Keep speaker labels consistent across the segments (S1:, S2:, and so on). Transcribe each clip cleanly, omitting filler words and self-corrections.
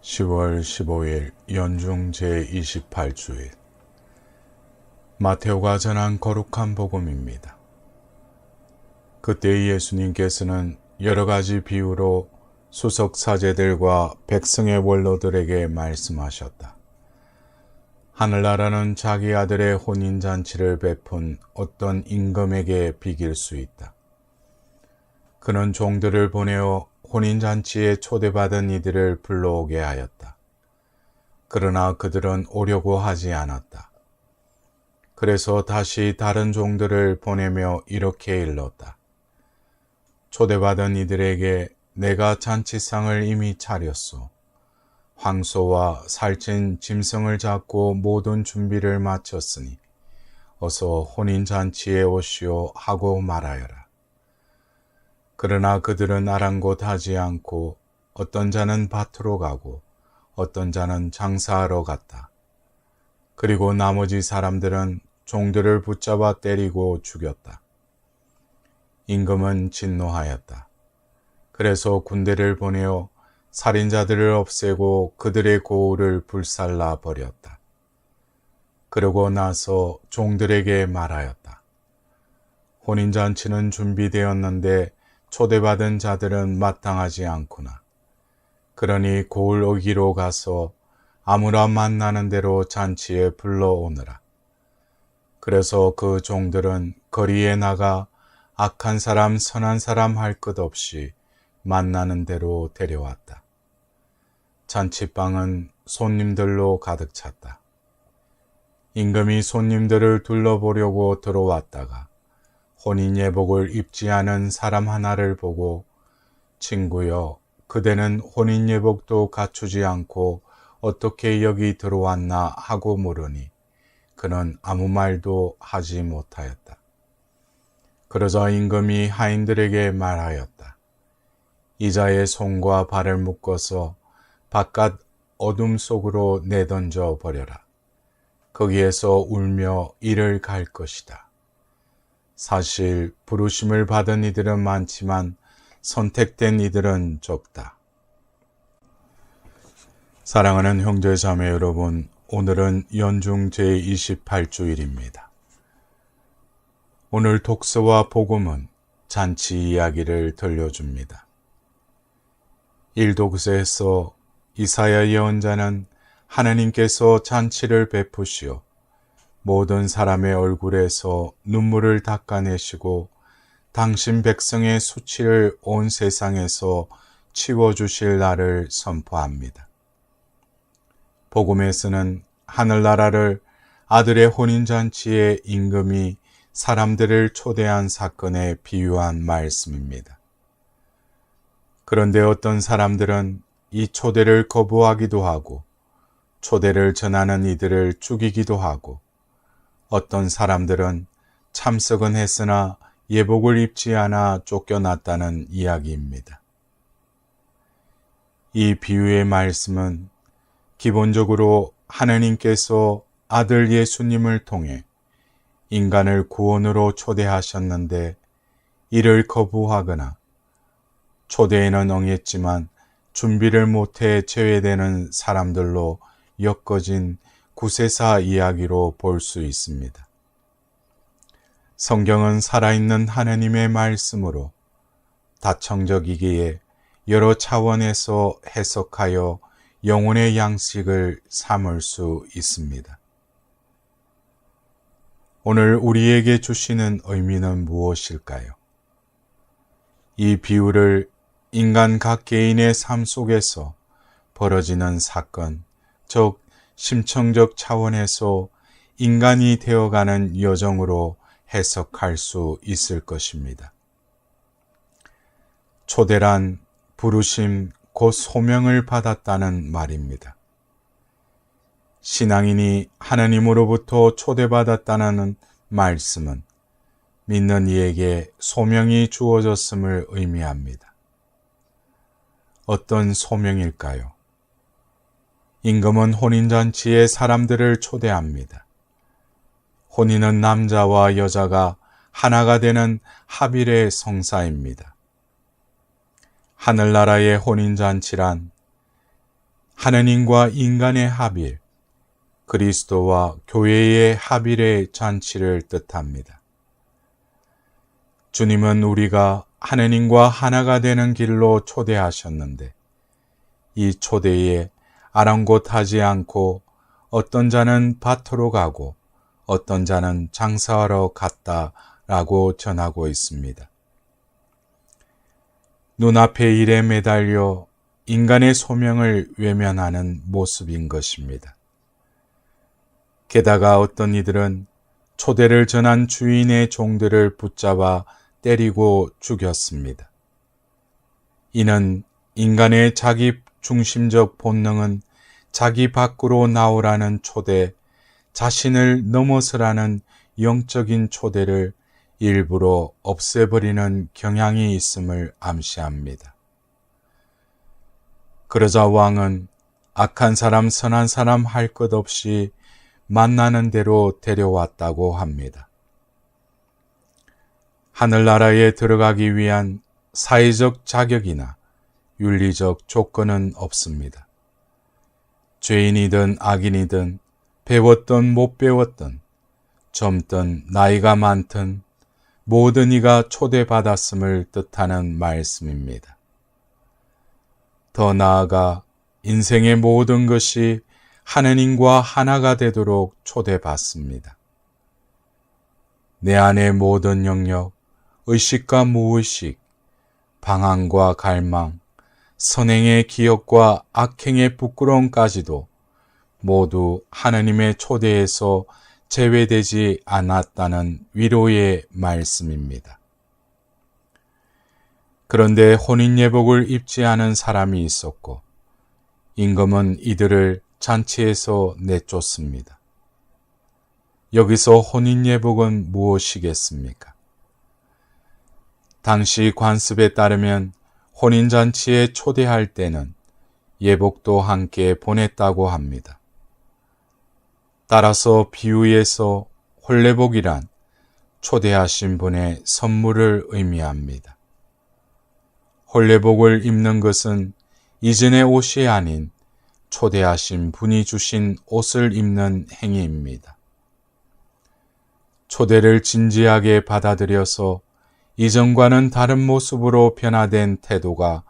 S1: 10월 15일 연중 제28주일 마테오가 전한 거룩한 복음입니다. 그때 예수님께서는 여러 가지 비유로 수석 사제들과 백성의 원로들에게 말씀하셨다. 하늘나라는 자기 아들의 혼인잔치를 베푼 어떤 임금에게 비길 수 있다. 그는 종들을 보내어 혼인잔치에 초대받은 이들을 불러오게 하였다. 그러나 그들은 오려고 하지 않았다. 그래서 다시 다른 종들을 보내며 이렇게 일렀다. 초대받은 이들에게 내가 잔치상을 이미 차렸소. 황소와 살찐 짐승을 잡고 모든 준비를 마쳤으니 어서 혼인잔치에 오시오 하고 말하여라. 그러나 그들은 아랑곳하지 않고 어떤 자는 밭으로 가고 어떤 자는 장사하러 갔다. 그리고 나머지 사람들은 종들을 붙잡아 때리고 죽였다. 임금은 진노하였다. 그래서 군대를 보내어 살인자들을 없애고 그들의 고을을 불살라 버렸다. 그러고 나서 종들에게 말하였다. 혼인잔치는 준비되었는데 초대받은 자들은 마땅하지 않구나. 그러니 고을 오기로 가서 아무나 만나는 대로 잔치에 불러오느라. 그래서 그 종들은 거리에 나가 악한 사람 선한 사람 할 것 없이 만나는 대로 데려왔다. 잔치방은 손님들로 가득 찼다. 임금이 손님들을 둘러보려고 들어왔다가 혼인 예복을 입지 않은 사람 하나를 보고 친구여, 그대는 혼인 예복도 갖추지 않고 어떻게 여기 들어왔나 하고 물으니 그는 아무 말도 하지 못하였다. 그러자 임금이 하인들에게 말하였다. 이자의 손과 발을 묶어서 바깥 어둠 속으로 내던져 버려라. 거기에서 울며 이를 갈 것이다. 사실 부르심을 받은 이들은 많지만 선택된 이들은 적다. 사랑하는 형제자매 여러분, 오늘은 연중 제28주일입니다. 오늘 독서와 복음은 잔치 이야기를 들려줍니다. 일독서에서 이사야 예언자는 하나님께서 잔치를 베푸시어 모든 사람의 얼굴에서 눈물을 닦아내시고 당신 백성의 수치를 온 세상에서 치워주실 날을 선포합니다. 복음에서는 하늘나라를 아들의 혼인잔치의 임금이 사람들을 초대한 사건에 비유한 말씀입니다. 그런데 어떤 사람들은 이 초대를 거부하기도 하고 초대를 전하는 이들을 죽이기도 하고 어떤 사람들은 참석은 했으나 예복을 입지 않아 쫓겨났다는 이야기입니다. 이 비유의 말씀은 기본적으로 하나님께서 아들 예수님을 통해 인간을 구원으로 초대하셨는데 이를 거부하거나 초대에는 응했지만 준비를 못해 제외되는 사람들로 엮어진 구세사 이야기로 볼 수 있습니다. 성경은 살아있는 하나님의 말씀으로 다청적이기에 여러 차원에서 해석하여 영혼의 양식을 삼을 수 있습니다. 오늘 우리에게 주시는 의미는 무엇일까요? 이 비유를 인간 각 개인의 삶 속에서 벌어지는 사건, 즉 심층적 차원에서 인간이 되어가는 여정으로 해석할 수 있을 것입니다. 초대란 부르심, 곧 소명을 받았다는 말입니다. 신앙인이 하나님으로부터 초대받았다는 말씀은 믿는 이에게 소명이 주어졌음을 의미합니다. 어떤 소명일까요? 임금은 혼인잔치에 사람들을 초대합니다. 혼인은 남자와 여자가 하나가 되는 합일의 성사입니다. 하늘나라의 혼인잔치란 하느님과 인간의 합일, 그리스도와 교회의 합일의 잔치를 뜻합니다. 주님은 우리가 하느님과 하나가 되는 길로 초대하셨는데 이 초대에 아랑곳하지 않고 어떤 자는 밭으로 가고 어떤 자는 장사하러 갔다라고 전하고 있습니다. 눈앞의 일에 매달려 인간의 소명을 외면하는 모습인 것입니다. 게다가 어떤 이들은 초대를 전한 주인의 종들을 붙잡아 때리고 죽였습니다. 이는 인간의 자기 중심적 본능은 자기 밖으로 나오라는 초대, 자신을 넘어서라는 영적인 초대를 일부러 없애버리는 경향이 있음을 암시합니다. 그러자 왕은 악한 사람 선한 사람 할 것 없이 만나는 대로 데려왔다고 합니다. 하늘나라에 들어가기 위한 사회적 자격이나 윤리적 조건은 없습니다. 죄인이든 악인이든 배웠든 못 배웠든 젊든 나이가 많든 모든 이가 초대받았음을 뜻하는 말씀입니다. 더 나아가 인생의 모든 것이 하느님과 하나가 되도록 초대받습니다. 내 안의 모든 영역, 의식과 무의식, 방황과 갈망, 선행의 기억과 악행의 부끄러움까지도 모두 하느님의 초대에서 제외되지 않았다는 위로의 말씀입니다. 그런데 혼인예복을 입지 않은 사람이 있었고 임금은 이들을 잔치에서 내쫓습니다. 여기서 혼인예복은 무엇이겠습니까? 당시 관습에 따르면 혼인잔치에 초대할 때는 예복도 함께 보냈다고 합니다. 따라서 비유에서 혼례복이란 초대하신 분의 선물을 의미합니다. 혼례복을 입는 것은 이전의 옷이 아닌 초대하신 분이 주신 옷을 입는 행위입니다. 초대를 진지하게 받아들여서 이전과는 다른 모습으로 변화된 태도가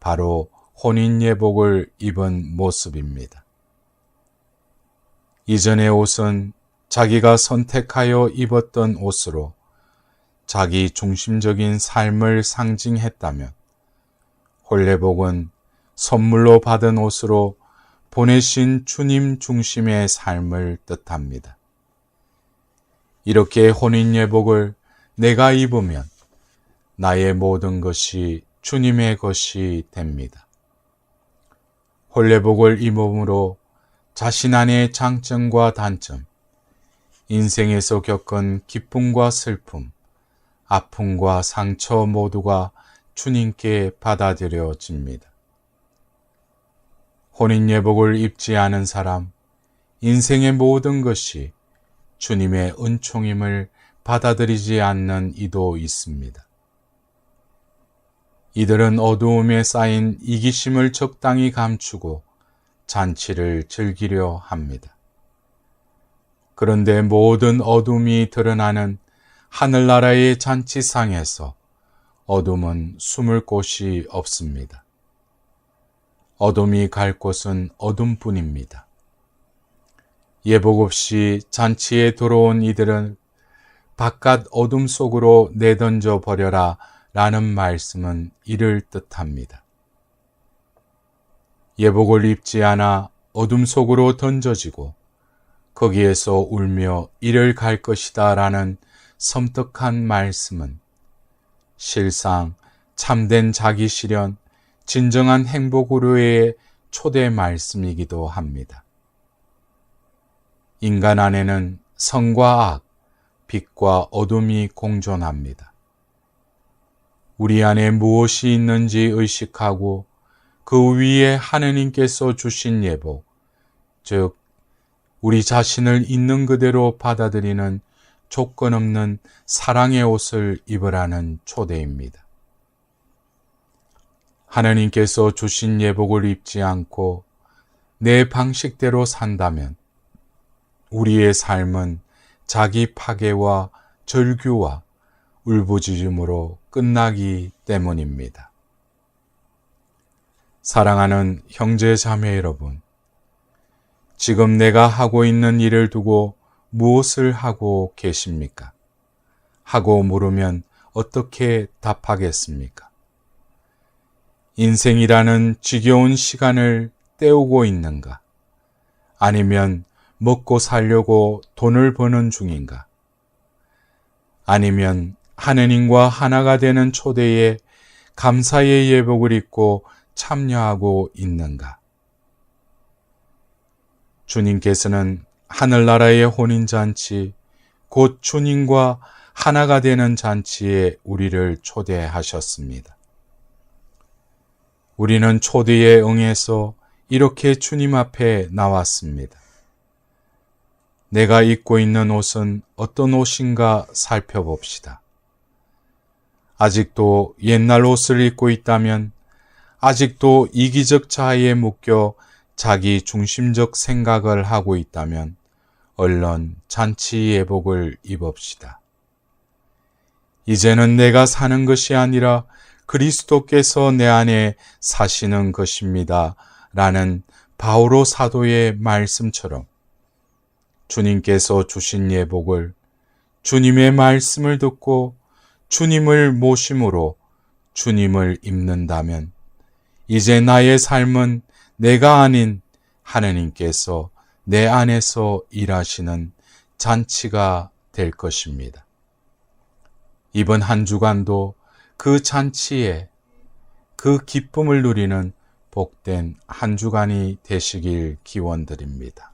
S1: 바로 혼인예복을 입은 모습입니다. 이전의 옷은 자기가 선택하여 입었던 옷으로 자기 중심적인 삶을 상징했다면 혼례복은 선물로 받은 옷으로 보내신 주님 중심의 삶을 뜻합니다. 이렇게 혼인예복을 내가 입으면 나의 모든 것이 주님의 것이 됩니다. 혼례복을 입음으로 자신 안의 장점과 단점, 인생에서 겪은 기쁨과 슬픔, 아픔과 상처 모두가 주님께 받아들여집니다. 혼인예복을 입지 않은 사람, 인생의 모든 것이 주님의 은총임을 받아들이지 않는 이도 있습니다. 이들은 어두움에 쌓인 이기심을 적당히 감추고 잔치를 즐기려 합니다. 그런데 모든 어둠이 드러나는 하늘나라의 잔치상에서 어둠은 숨을 곳이 없습니다. 어둠이 갈 곳은 어둠뿐입니다. 예복 없이 잔치에 들어온 이들은 바깥 어둠 속으로 내던져 버려라 라는 말씀은 이를 뜻합니다. 예복을 입지 않아 어둠 속으로 던져지고 거기에서 울며 이를 갈 것이다 라는 섬뜩한 말씀은 실상 참된 자기 실현, 진정한 행복으로의 초대 말씀이기도 합니다. 인간 안에는 선과 악, 빛과 어둠이 공존합니다. 우리 안에 무엇이 있는지 의식하고 그 위에 하느님께서 주신 예복, 즉 우리 자신을 있는 그대로 받아들이는 조건 없는 사랑의 옷을 입으라는 초대입니다. 하느님께서 주신 예복을 입지 않고 내 방식대로 산다면 우리의 삶은 자기 파괴와 절규와 울부짖음으로 끝나기 때문입니다. 사랑하는 형제 자매 여러분, 지금 내가 하고 있는 일을 두고 무엇을 하고 계십니까? 하고 물으면 어떻게 답하겠습니까? 인생이라는 지겨운 시간을 때우고 있는가? 아니면 먹고 살려고 돈을 버는 중인가? 아니면 하느님과 하나가 되는 초대에 감사의 예복을 입고 참여하고 있는가? 주님께서는 하늘나라의 혼인잔치, 곧 주님과 하나가 되는 잔치에 우리를 초대하셨습니다. 우리는 초대에 응해서 이렇게 주님 앞에 나왔습니다. 내가 입고 있는 옷은 어떤 옷인가 살펴봅시다. 아직도 옛날 옷을 입고 있다면, 아직도 이기적 자아에 묶여 자기 중심적 생각을 하고 있다면 얼른 잔치 예복을 입읍시다. 이제는 내가 사는 것이 아니라 그리스도께서 내 안에 사시는 것입니다. 라는 바오로 사도의 말씀처럼 주님께서 주신 예복을, 주님의 말씀을 듣고 주님을 모심으로 주님을 입는다면 이제 나의 삶은 내가 아닌 하느님께서 내 안에서 일하시는 잔치가 될 것입니다. 이번 한 주간도 그 잔치에 그 기쁨을 누리는 복된 한 주간이 되시길 기원드립니다.